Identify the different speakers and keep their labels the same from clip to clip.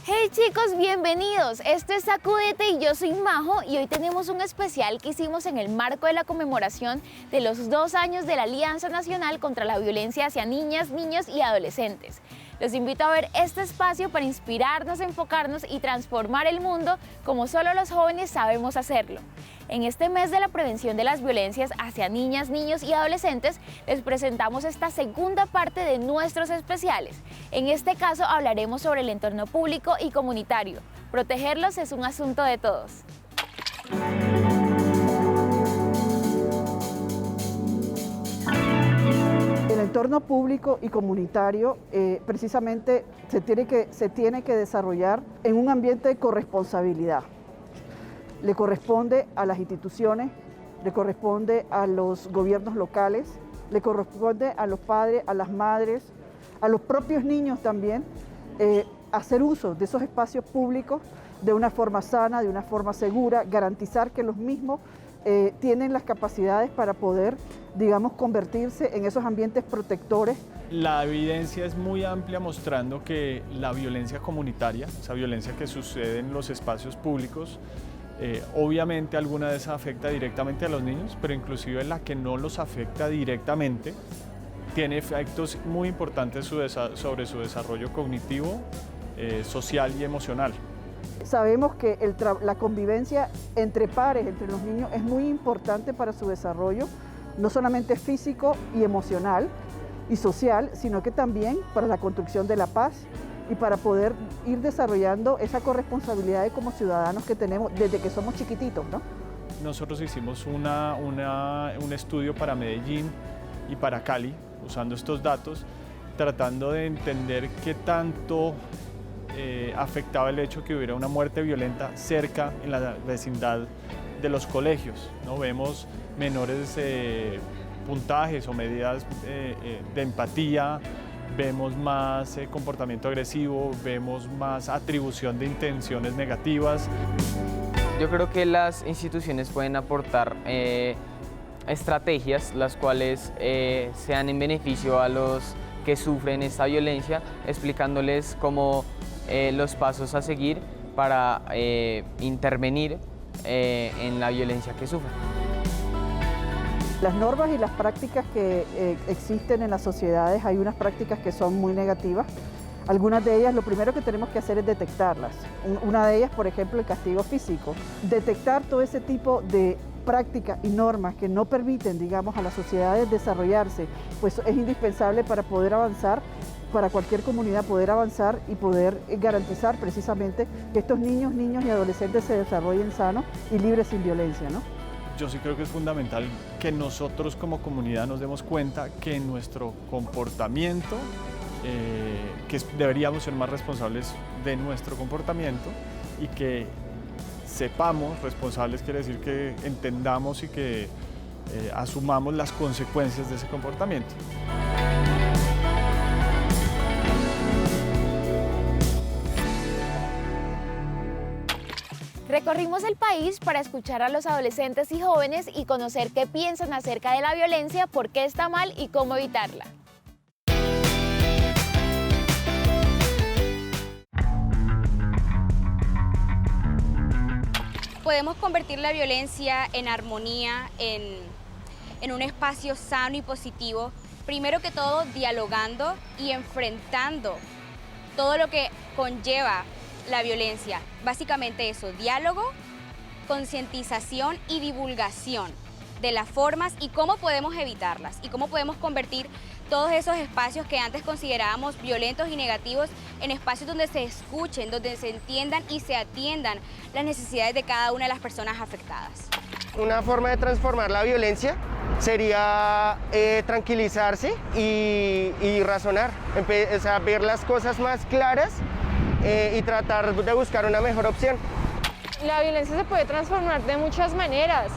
Speaker 1: Hey chicos, bienvenidos. Esto es Sacúdete y yo soy Majo y hoy tenemos un especial que hicimos en el marco de la conmemoración de los 2 años de la Alianza Nacional contra la Violencia hacia Niñas, Niños y Adolescentes. Los invito a ver este espacio para inspirarnos, enfocarnos y transformar el mundo como solo los jóvenes sabemos hacerlo. En este mes de la prevención de las violencias hacia niñas, niños y adolescentes, les presentamos esta segunda parte de nuestros especiales. En este caso hablaremos sobre el entorno público y comunitario. Protegerlos es un asunto de todos.
Speaker 2: El entorno público y comunitario precisamente se tiene que desarrollar en un ambiente de corresponsabilidad. Le corresponde a las instituciones, le corresponde a los gobiernos locales, le corresponde a los padres, a las madres, a los propios niños también, hacer uso de esos espacios públicos de una forma sana, de una forma segura, garantizar que los mismos tienen las capacidades para poder, digamos, convertirse en esos ambientes protectores.
Speaker 3: La evidencia es muy amplia mostrando que la violencia comunitaria, esa violencia que sucede en los espacios públicos, obviamente alguna de esas afecta directamente a los niños, pero inclusive la que no los afecta directamente tiene efectos muy importantes sobre su desarrollo cognitivo, social y emocional.
Speaker 2: Sabemos que la convivencia entre pares, entre los niños, es muy importante para su desarrollo, no solamente físico y emocional y social, sino que también para la construcción de la paz y para poder ir desarrollando esa corresponsabilidad como ciudadanos que tenemos desde que somos chiquititos, ¿no?
Speaker 3: Nosotros hicimos un estudio para Medellín y para Cali, usando estos datos, tratando de entender qué tanto afectaba el hecho que hubiera una muerte violenta cerca en la vecindad de los colegios, ¿no? Vemos menores puntajes o medidas de empatía, vemos más comportamiento agresivo, vemos más atribución de intenciones negativas.
Speaker 4: Yo creo que las instituciones pueden aportar estrategias las cuales sean en beneficio a los que sufren esta violencia, explicándoles cómo los pasos a seguir para intervenir en la violencia que sufren.
Speaker 2: Las normas y las prácticas que existen en las sociedades, hay unas prácticas que son muy negativas. Algunas de ellas, lo primero que tenemos que hacer es detectarlas. Una de ellas, por ejemplo, el castigo físico. Detectar todo ese tipo de prácticas y normas que no permiten, digamos, a las sociedades desarrollarse, pues es indispensable para poder avanzar, para cualquier comunidad poder avanzar y poder garantizar precisamente que estos niños, niñas y adolescentes se desarrollen sanos y libres sin violencia, ¿no?
Speaker 3: Yo sí creo que es fundamental que nosotros como comunidad nos demos cuenta que en nuestro comportamiento, que deberíamos ser más responsables de nuestro comportamiento y que sepamos, responsables quiere decir que entendamos y que asumamos las consecuencias de ese comportamiento.
Speaker 1: Recorrimos el país para escuchar a los adolescentes y jóvenes y conocer qué piensan acerca de la violencia, por qué está mal y cómo evitarla.
Speaker 5: Podemos convertir la violencia en armonía, en un espacio sano y positivo, primero que todo dialogando y enfrentando todo lo que conlleva la violencia. Básicamente eso, diálogo, concientización y divulgación de las formas y cómo podemos evitarlas y cómo podemos convertir todos esos espacios que antes considerábamos violentos y negativos en espacios donde se escuchen, donde se entiendan y se atiendan las necesidades de cada una de las personas afectadas.
Speaker 6: Una forma de transformar la violencia sería tranquilizarse y razonar, o sea, ver las cosas más claras y tratar de buscar una mejor opción.
Speaker 7: La violencia se puede transformar de muchas maneras,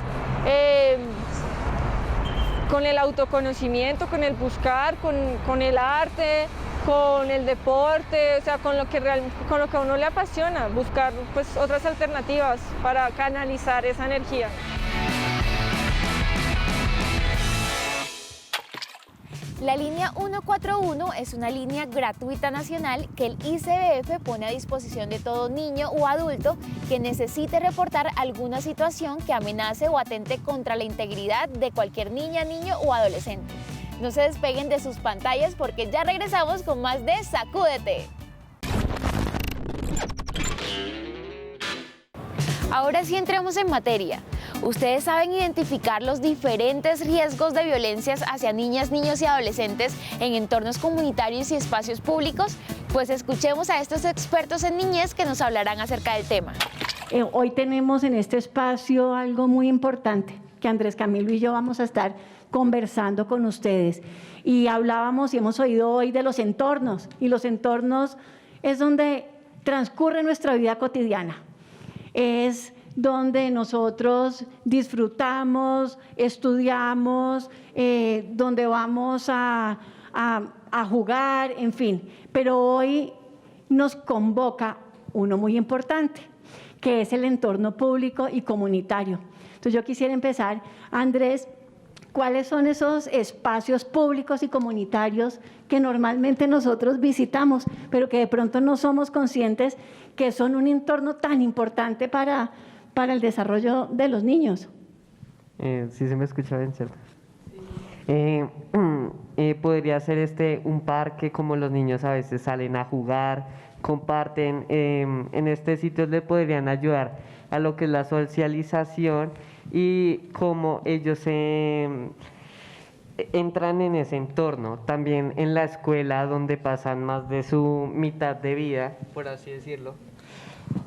Speaker 7: con el autoconocimiento, con el buscar, con el arte, con el deporte, o sea, con lo que a uno le apasiona, buscar pues, otras alternativas para canalizar esa energía.
Speaker 1: La línea 141 es una línea gratuita nacional que el ICBF pone a disposición de todo niño o adulto que necesite reportar alguna situación que amenace o atente contra la integridad de cualquier niña, niño o adolescente. No se despeguen de sus pantallas porque ya regresamos con más de Sacúdete. Ahora sí entremos en materia. ¿Ustedes saben identificar los diferentes riesgos de violencias hacia niñas, niños y adolescentes en entornos comunitarios y espacios públicos? Pues escuchemos a estos expertos en niñez que nos hablarán acerca del tema.
Speaker 8: Hoy tenemos en este espacio algo muy importante que Andrés Camilo y yo vamos a estar conversando con ustedes. Y hablábamos y hemos oído hoy de los entornos, y los entornos es donde transcurre nuestra vida cotidiana. Es donde nosotros disfrutamos, estudiamos, donde vamos a jugar, en fin. Pero hoy nos convoca uno muy importante, que es el entorno público y comunitario. Entonces yo quisiera empezar, Andrés, ¿cuáles son esos espacios públicos y comunitarios que normalmente nosotros visitamos, pero que de pronto no somos conscientes que son un entorno tan importante para el desarrollo de los niños?
Speaker 9: Sí se me escucha bien, ¿cierto? Podría ser un parque, como los niños a veces salen a jugar, comparten. En este sitio le podrían ayudar a lo que es la socialización y cómo ellos entran en ese entorno. También en la escuela, donde pasan más de su mitad de vida, por así decirlo,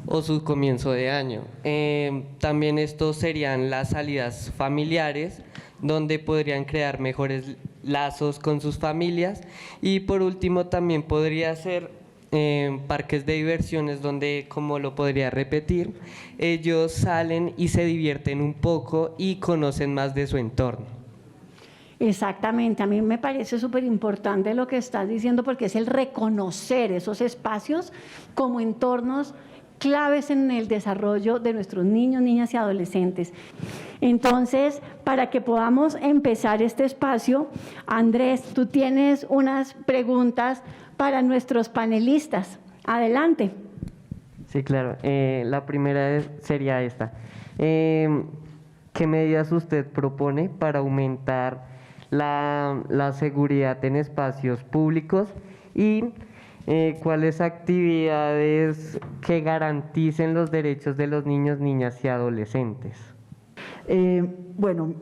Speaker 9: o su comienzo de año. También estos serían las salidas familiares, donde podrían crear mejores lazos con sus familias. Y por último también podría ser parques de diversiones, donde, como lo podría repetir, ellos salen y se divierten un poco y conocen más de su entorno.
Speaker 8: Exactamente, a mí me parece súper importante lo que estás diciendo, porque es el reconocer esos espacios como entornos claves en el desarrollo de nuestros niños, niñas y adolescentes. Entonces, para que podamos empezar este espacio, Andrés, tú tienes unas preguntas para nuestros panelistas. Adelante.
Speaker 9: Sí, claro. La primera sería esta. ¿Qué medidas usted propone para aumentar la seguridad en espacios públicos y cuáles actividades que garanticen los derechos de los niños, niñas y adolescentes?
Speaker 2: Bueno,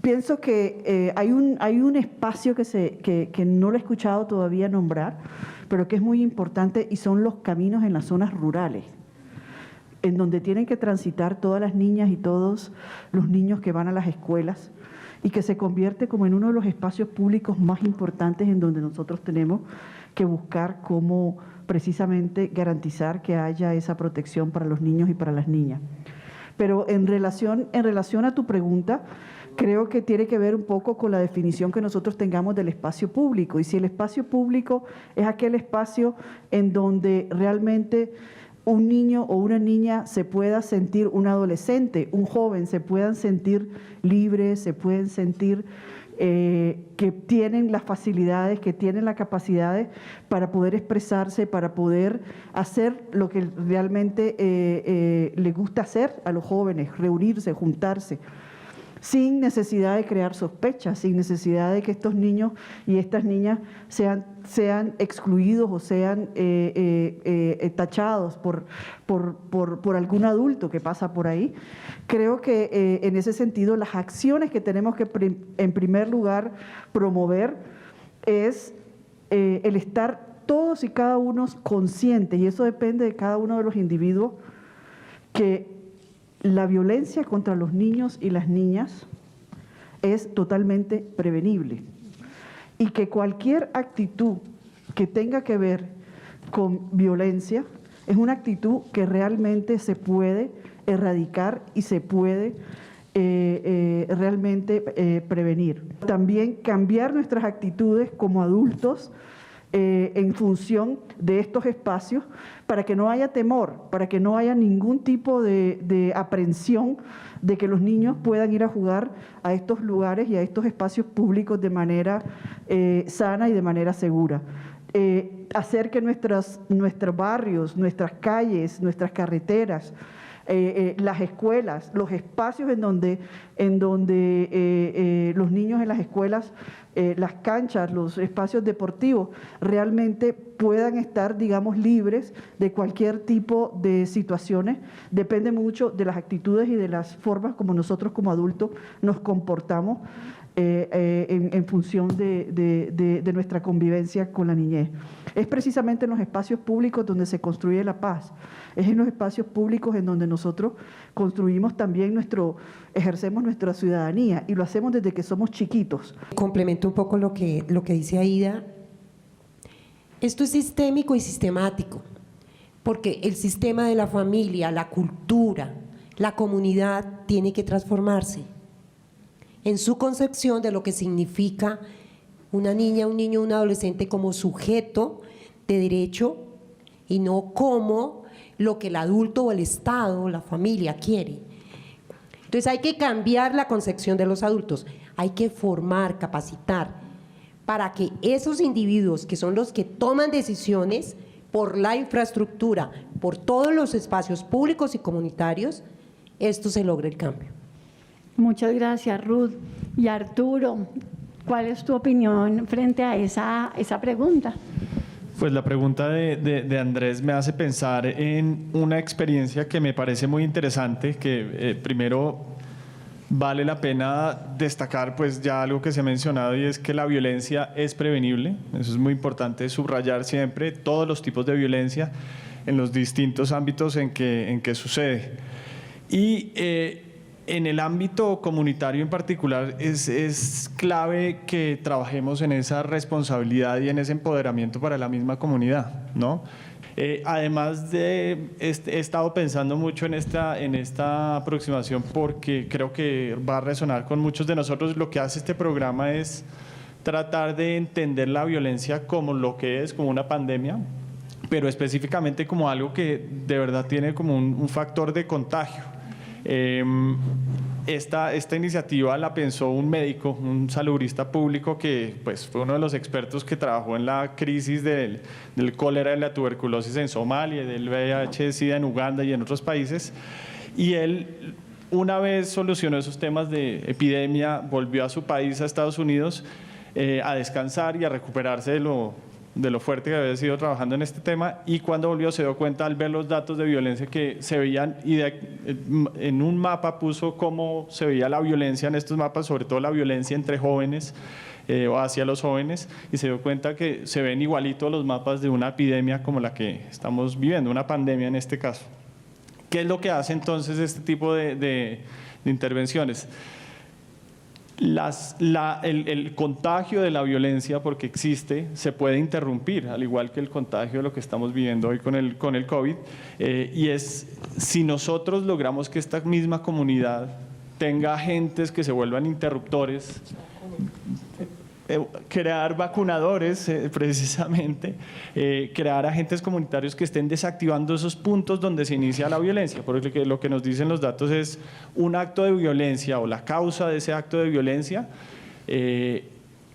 Speaker 2: pienso que hay un espacio que no lo he escuchado todavía nombrar, pero que es muy importante, y son los caminos en las zonas rurales, en donde tienen que transitar todas las niñas y todos los niños que van a las escuelas, y que se convierte como en uno de los espacios públicos más importantes, en donde nosotros tenemos que buscar cómo precisamente garantizar que haya esa protección para los niños y para las niñas. Pero en relación a tu pregunta, creo que tiene que ver un poco con la definición que nosotros tengamos del espacio público. Y si el espacio público es aquel espacio en donde realmente un niño o una niña se pueda sentir, un adolescente, un joven, se puedan sentir libres, se pueden sentir que tienen las facilidades, que tienen las capacidades para poder expresarse, para poder hacer lo que realmente les gusta hacer a los jóvenes, reunirse, juntarse, sin necesidad de crear sospechas, sin necesidad de que estos niños y estas niñas sean excluidos o sean tachados por algún adulto que pasa por ahí. Creo que en ese sentido las acciones que tenemos que en primer lugar promover es el estar todos y cada uno conscientes, y eso depende de cada uno de los individuos, que la violencia contra los niños y las niñas es totalmente prevenible, y que cualquier actitud que tenga que ver con violencia es una actitud que realmente se puede erradicar y se puede realmente prevenir. También cambiar nuestras actitudes como adultos en función de estos espacios para que no haya temor, para que no haya ningún tipo de aprensión de que los niños puedan ir a jugar a estos lugares y a estos espacios públicos de manera sana y de manera segura. Hacer que nuestros barrios, nuestras calles, nuestras carreteras, las escuelas, los espacios en donde los niños en las escuelas, las canchas, los espacios deportivos, realmente puedan estar, digamos, libres de cualquier tipo de situaciones. Depende mucho de las actitudes y de las formas como nosotros como adultos nos comportamos en función de nuestra convivencia con la niñez. Es precisamente en los espacios públicos donde se construye la paz, es en los espacios públicos en donde nosotros construimos también ejercemos nuestra ciudadanía, y lo hacemos desde que somos chiquitos.
Speaker 10: Complemento un poco lo que dice Aida. Esto es sistémico y sistemático, porque el sistema de la familia, la cultura, la comunidad tiene que transformarse en su concepción de lo que significa una niña, un niño, un adolescente como sujeto de derecho y no como lo que el adulto o el Estado, la familia quiere. Entonces hay que cambiar la concepción de los adultos, hay que formar, capacitar, para que esos individuos que son los que toman decisiones por la infraestructura, por todos los espacios públicos y comunitarios, esto se logre el cambio.
Speaker 8: Muchas gracias, Ruth. Y Arturo, ¿cuál es tu opinión frente a esa pregunta?
Speaker 3: Pues la pregunta de Andrés me hace pensar en una experiencia que me parece muy interesante, que primero vale la pena destacar pues ya algo que se ha mencionado, y es que la violencia es prevenible. Eso es muy importante subrayar siempre, todos los tipos de violencia en los distintos ámbitos en que sucede. Y en el ámbito comunitario en particular es clave que trabajemos en esa responsabilidad y en ese empoderamiento para la misma comunidad, ¿no? Además he estado pensando mucho en esta aproximación, porque creo que va a resonar con muchos de nosotros. Lo que hace este programa es tratar de entender la violencia como lo que es, como una pandemia, pero específicamente como algo que de verdad tiene como un factor de contagio. Esta iniciativa la pensó un médico, un salubrista público que pues, fue uno de los expertos que trabajó en la crisis del cólera y la tuberculosis en Somalia, del VIH-Sida en Uganda y en otros países. Y él, una vez solucionó esos temas de epidemia, volvió a su país, a Estados Unidos, a descansar y a recuperarse de lo fuerte que había sido trabajando en este tema, y cuando volvió se dio cuenta al ver los datos de violencia que se veían, y en un mapa puso cómo se veía la violencia en estos mapas, sobre todo la violencia entre jóvenes o hacia los jóvenes, y se dio cuenta que se ven igualitos los mapas de una epidemia como la que estamos viviendo, una pandemia en este caso. ¿Qué es lo que hace entonces este tipo de intervenciones? El contagio de la violencia, porque existe, se puede interrumpir, al igual que el contagio de lo que estamos viviendo hoy con el COVID, y es si nosotros logramos que esta misma comunidad tenga agentes que se vuelvan interruptores, crear vacunadores precisamente, crear agentes comunitarios que estén desactivando esos puntos donde se inicia la violencia, porque lo que nos dicen los datos es un acto de violencia o la causa de ese acto de violencia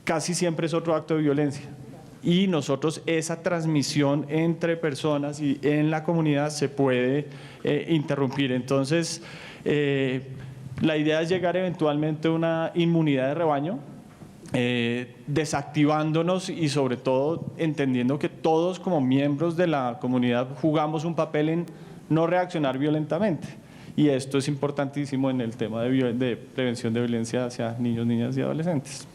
Speaker 3: casi siempre es otro acto de violencia, y nosotros esa transmisión entre personas y en la comunidad se puede interrumpir. Entonces la idea es llegar eventualmente a una inmunidad de rebaño, desactivándonos y sobre todo entendiendo que todos como miembros de la comunidad jugamos un papel en no reaccionar violentamente, y esto es importantísimo en el tema de prevención de violencia hacia niños, niñas y adolescentes.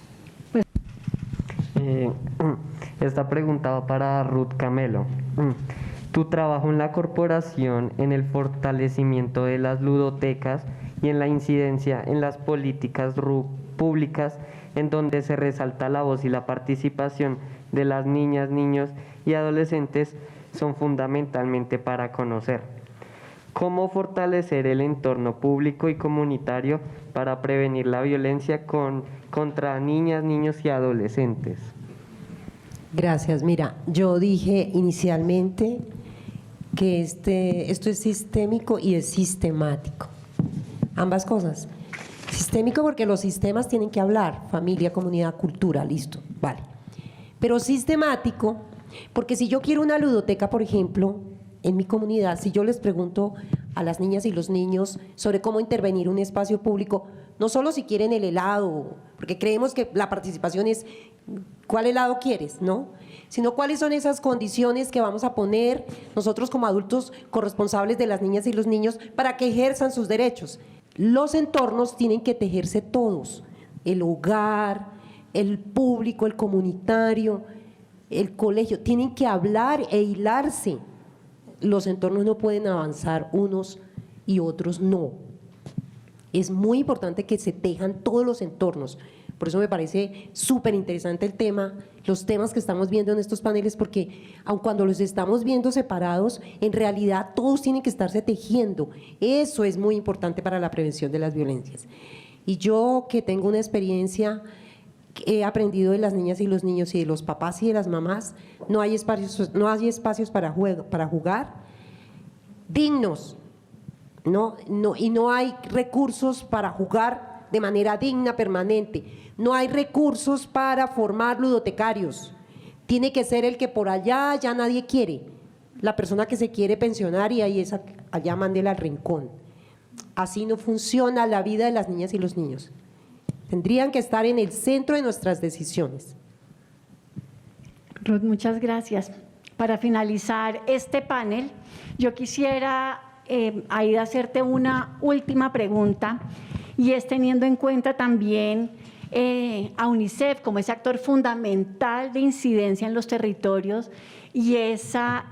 Speaker 9: Esta pregunta va para Ruth Camelo. Tu trabajo en la corporación, en el fortalecimiento de las ludotecas y en la incidencia en las políticas públicas en donde se resalta la voz y la participación de las niñas, niños y adolescentes, son fundamentalmente para conocer cómo fortalecer el entorno público y comunitario para prevenir la violencia contra niñas, niños y adolescentes.
Speaker 10: Gracias. Mira, yo dije inicialmente que esto es sistémico y es sistemático. Ambas cosas. Sistémico porque los sistemas tienen que hablar, familia, comunidad, cultura, listo, vale. Pero sistemático porque si yo quiero una ludoteca, por ejemplo, en mi comunidad, si yo les pregunto a las niñas y los niños sobre cómo intervenir en un espacio público, no solo si quieren el helado, porque creemos que la participación es ¿cuál helado quieres?, ¿no? Sino cuáles son esas condiciones que vamos a poner nosotros como adultos corresponsables de las niñas y los niños para que ejerzan sus derechos. Los entornos tienen que tejerse todos, el hogar, el público, el comunitario, el colegio, tienen que hablar e hilarse. Los entornos no pueden avanzar unos y otros no. Es muy importante que se tejan todos los entornos. Por eso me parece súper interesante el tema, los temas que estamos viendo en estos paneles, porque aun cuando los estamos viendo separados, en realidad todos tienen que estarse tejiendo. Eso es muy importante para la prevención de las violencias. Y yo, que tengo una experiencia que he aprendido de las niñas y los niños y de los papás y de las mamás, no hay espacios para jugar dignos, y no hay recursos para jugar de manera digna, permanente. No hay recursos para formar ludotecarios. Tiene que ser el que por allá ya nadie quiere, la persona que se quiere pensionar y ahí allá mándela al rincón. Así no funciona la vida de las niñas y los niños. Tendrían que estar en el centro de nuestras decisiones.
Speaker 8: Ruth, muchas gracias. Para finalizar este panel, yo quisiera, Aida, hacerte una última pregunta, y es teniendo en cuenta también a UNICEF como ese actor fundamental de incidencia en los territorios y esa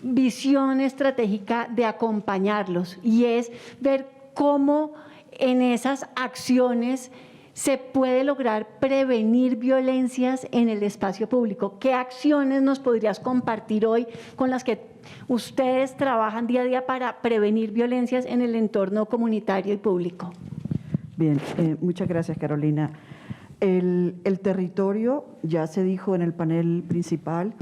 Speaker 8: visión estratégica de acompañarlos, y es ver cómo en esas acciones se puede lograr prevenir violencias en el espacio público. ¿Qué acciones nos podrías compartir hoy con las que ustedes trabajan día a día para prevenir violencias en el entorno comunitario y público?
Speaker 2: Bien, muchas gracias, Carolina. El territorio, ya se dijo en el panel principal,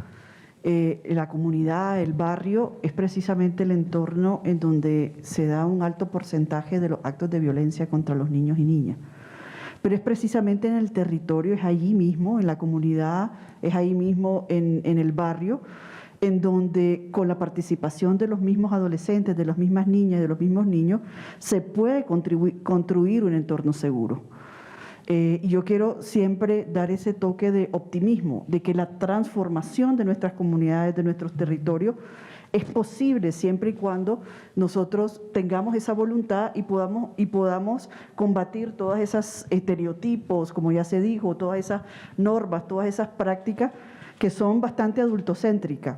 Speaker 2: la comunidad, el barrio, es precisamente el entorno en donde se da un alto porcentaje de los actos de violencia contra los niños y niñas. Pero es precisamente en el territorio, es allí mismo, en la comunidad, es ahí mismo en el barrio, en donde con la participación de los mismos adolescentes, de las mismas niñas y de los mismos niños, se puede construir un entorno seguro. Y yo quiero siempre dar ese toque de optimismo, de que la transformación de nuestras comunidades, de nuestros territorios, es posible siempre y cuando nosotros tengamos esa voluntad y podamos combatir todos esos estereotipos, como ya se dijo, todas esas normas, todas esas prácticas que son bastante adultocéntricas.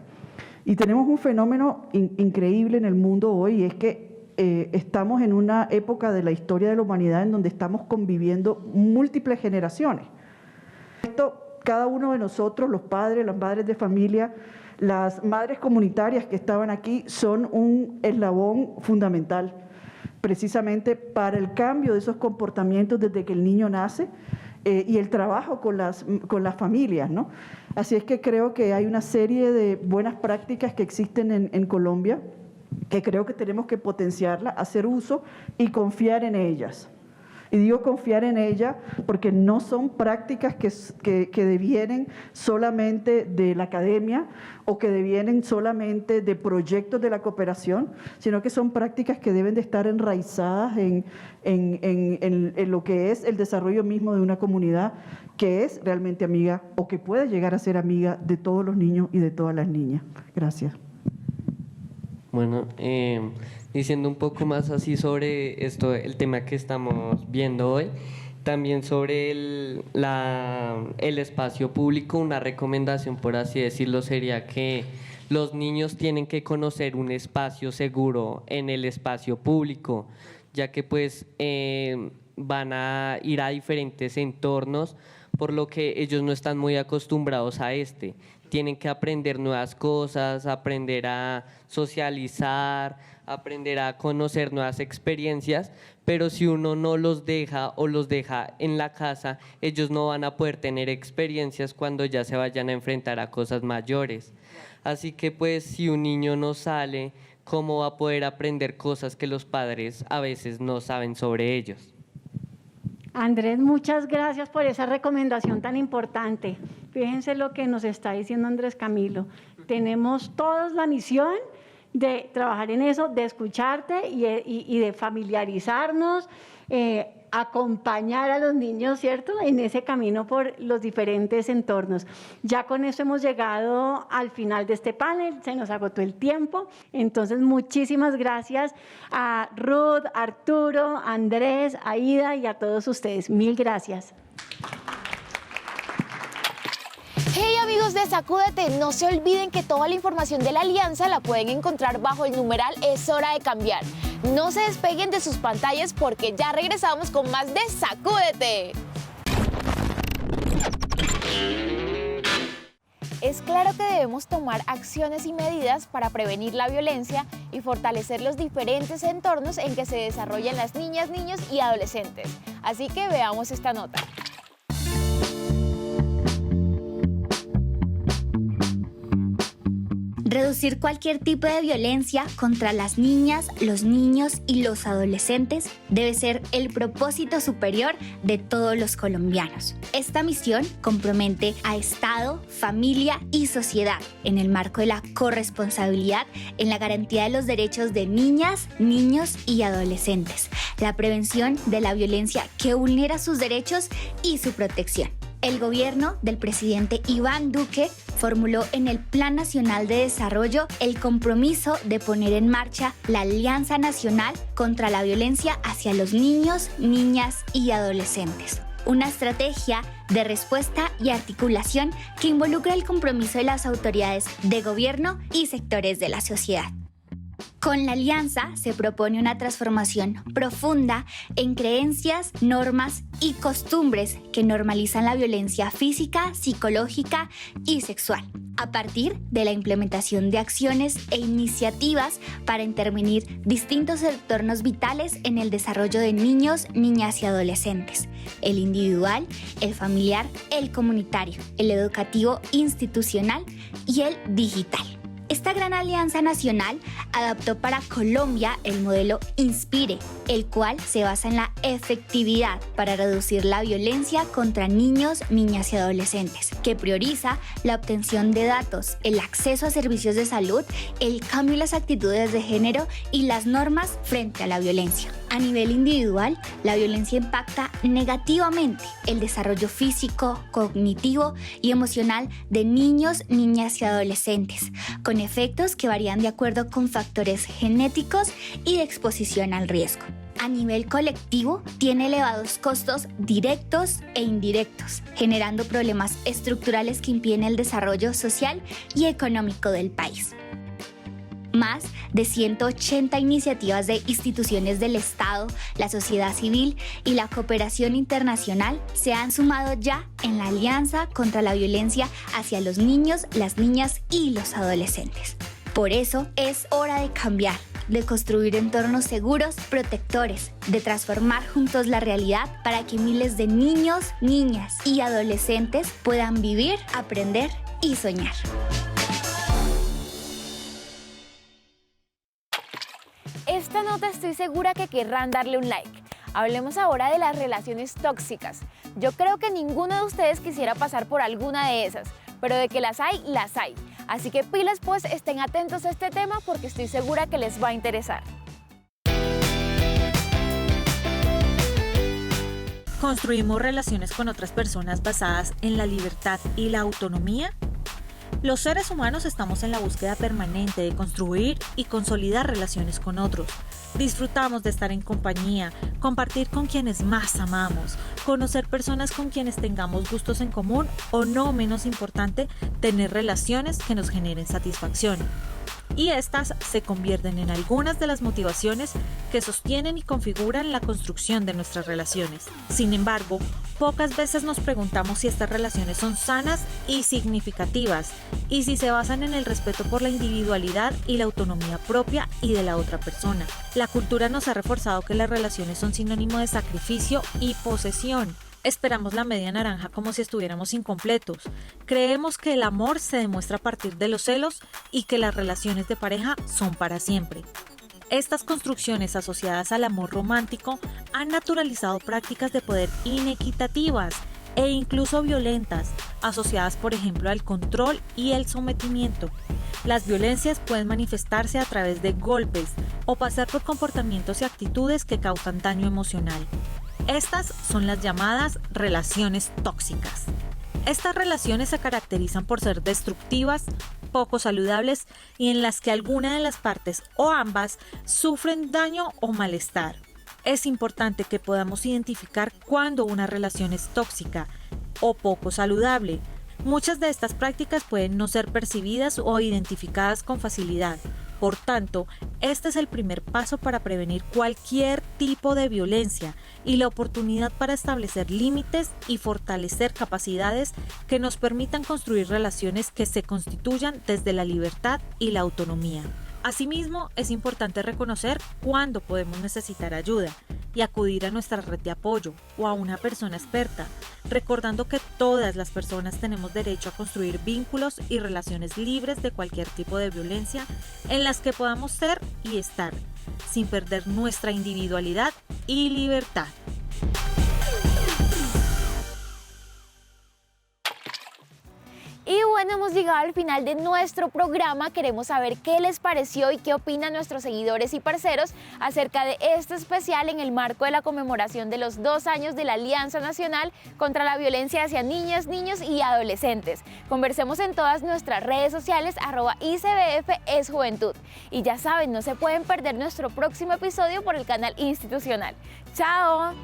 Speaker 2: Y tenemos un fenómeno increíble en el mundo hoy, y es que estamos en una época de la historia de la humanidad en donde estamos conviviendo múltiples generaciones. Esto, cada uno de nosotros, los padres, las madres de familia, las madres comunitarias que estaban aquí, son un eslabón fundamental precisamente para el cambio de esos comportamientos desde que el niño nace y el trabajo con las familias, ¿no? Así es que creo que hay una serie de buenas prácticas que existen en Colombia, que creo que tenemos que potenciarlas, hacer uso y confiar en ellas. Y digo confiar en ellas porque no son prácticas que devienen solamente de la academia o que devienen solamente de proyectos de la cooperación, sino que son prácticas que deben de estar enraizadas en lo que es el desarrollo mismo de una comunidad que es realmente amiga o que puede llegar a ser amiga de todos los niños y de todas las niñas. Gracias.
Speaker 9: Bueno, diciendo un poco más así sobre esto, el tema que estamos viendo hoy, también sobre el espacio público, una recomendación, por así decirlo, sería que los niños tienen que conocer un espacio seguro en el espacio público, ya que pues van a ir a diferentes entornos, por lo que ellos no están muy acostumbrados a este. tienen que aprender nuevas cosas, aprender a socializar, aprender a conocer nuevas experiencias, pero si uno no los deja o los deja en la casa, ellos no van a poder tener experiencias cuando ya se vayan a enfrentar a cosas mayores. Así que pues si un niño no sale, ¿cómo va a poder aprender cosas que los padres a veces no saben sobre ellos?
Speaker 8: Andrés, muchas gracias por esa recomendación tan importante. Fíjense lo que nos está diciendo Andrés Camilo. Tenemos todos la misión de trabajar en eso, de escucharte y de familiarizarnos, acompañar a los niños, ¿cierto?, en ese camino por los diferentes entornos. Ya con eso hemos llegado al final de este panel, se nos agotó el tiempo, entonces muchísimas gracias a Ruth, Arturo, Andrés, Aida y a todos ustedes. Mil gracias.
Speaker 1: Hey amigos de Sacúdete, no se olviden que toda la información de la Alianza la pueden encontrar bajo el numeral Es Hora de Cambiar. No se despeguen de sus pantallas porque ya regresamos con más de Sacúdete. Es claro que debemos tomar acciones y medidas para prevenir la violencia y fortalecer los diferentes entornos en que se desarrollan las niñas, niños y adolescentes. Así que veamos esta nota.
Speaker 11: Reducir cualquier tipo de violencia contra las niñas, los niños y los adolescentes debe ser el propósito superior de todos los colombianos. Esta misión compromete a Estado, familia y sociedad en el marco de la corresponsabilidad en la garantía de los derechos de niñas, niños y adolescentes, la prevención de la violencia que vulnera sus derechos y su protección. El gobierno del presidente Iván Duque formuló en el Plan Nacional de Desarrollo el compromiso de poner en marcha la Alianza Nacional contra la Violencia hacia los niños, niñas y adolescentes. Una estrategia de respuesta y articulación que involucra el compromiso de las autoridades de gobierno y sectores de la sociedad. Con la alianza se propone una transformación profunda en creencias, normas y costumbres que normalizan la violencia física, psicológica y sexual, a partir de la implementación de acciones e iniciativas para intervenir distintos entornos vitales en el desarrollo de niños, niñas y adolescentes: el individual, el familiar, el comunitario, el educativo institucional y el digital. Esta gran alianza nacional adaptó para Colombia el modelo Inspire, el cual se basa en la efectividad para reducir la violencia contra niños, niñas y adolescentes, que prioriza la obtención de datos, el acceso a servicios de salud, el cambio en las actitudes de género y las normas frente a la violencia. A nivel individual, la violencia impacta negativamente el desarrollo físico, cognitivo y emocional de niños, niñas y adolescentes, con efectos que varían de acuerdo con factores genéticos y de exposición al riesgo. A nivel colectivo, tiene elevados costos directos e indirectos, generando problemas estructurales que impiden el desarrollo social y económico del país. Más de 180 iniciativas de instituciones del Estado, la sociedad civil y la cooperación internacional se han sumado ya en la Alianza contra la Violencia hacia los niños, las niñas y los adolescentes. Por eso es hora de cambiar, de construir entornos seguros, protectores, de transformar juntos la realidad para que miles de niños, niñas y adolescentes puedan vivir, aprender y soñar.
Speaker 1: Esta nota estoy segura que querrán darle un like. Hablemos ahora de las relaciones tóxicas. Yo creo que ninguno de ustedes quisiera pasar por alguna de esas, pero de que las hay, las hay. Así que pilas pues, estén atentos a este tema porque estoy segura que les va a interesar.
Speaker 12: ¿Construimos relaciones con otras personas basadas en la libertad y la autonomía? Los seres humanos estamos en la búsqueda permanente de construir y consolidar relaciones con otros. Disfrutamos de estar en compañía, compartir con quienes más amamos, conocer personas con quienes tengamos gustos en común o, no menos importante, tener relaciones que nos generen satisfacción. y estas se convierten en algunas de las motivaciones que sostienen y configuran la construcción de nuestras relaciones. Sin embargo, pocas veces nos preguntamos si estas relaciones son sanas y significativas y si se basan en el respeto por la individualidad y la autonomía propia y de la otra persona. La cultura nos ha reforzado que las relaciones son sinónimo de sacrificio y posesión. Esperamos la media naranja como si estuviéramos incompletos. Creemos que el amor se demuestra a partir de los celos y que las relaciones de pareja son para siempre. Estas construcciones asociadas al amor romántico han naturalizado prácticas de poder inequitativas e incluso violentas, asociadas por ejemplo al control y el sometimiento. Las violencias pueden manifestarse a través de golpes o pasar por comportamientos y actitudes que causan daño emocional. Estas son las llamadas relaciones tóxicas. Estas relaciones se caracterizan por ser destructivas, poco saludables y en las que alguna de las partes o ambas sufren daño o malestar. Es importante que podamos identificar cuándo una relación es tóxica o poco saludable. Muchas de estas prácticas pueden no ser percibidas o identificadas con facilidad. Por tanto, este es el primer paso para prevenir cualquier tipo de violencia y la oportunidad para establecer límites y fortalecer capacidades que nos permitan construir relaciones que se constituyan desde la libertad y la autonomía. Asimismo, es importante reconocer cuándo podemos necesitar ayuda y acudir a nuestra red de apoyo o a una persona experta, recordando que todas las personas tenemos derecho a construir vínculos y relaciones libres de cualquier tipo de violencia en las que podamos ser y estar, sin perder nuestra individualidad y libertad.
Speaker 1: Y bueno, hemos llegado al final de nuestro programa. Queremos saber qué les pareció y qué opinan nuestros seguidores y parceros acerca de este especial en el marco de la conmemoración de los 2 años de la Alianza Nacional contra la Violencia hacia Niñas, Niños y Adolescentes. Conversemos en todas nuestras redes sociales, @ICBF-ESJuventud. Y ya saben, no se pueden perder nuestro próximo episodio por el canal institucional. ¡Chao!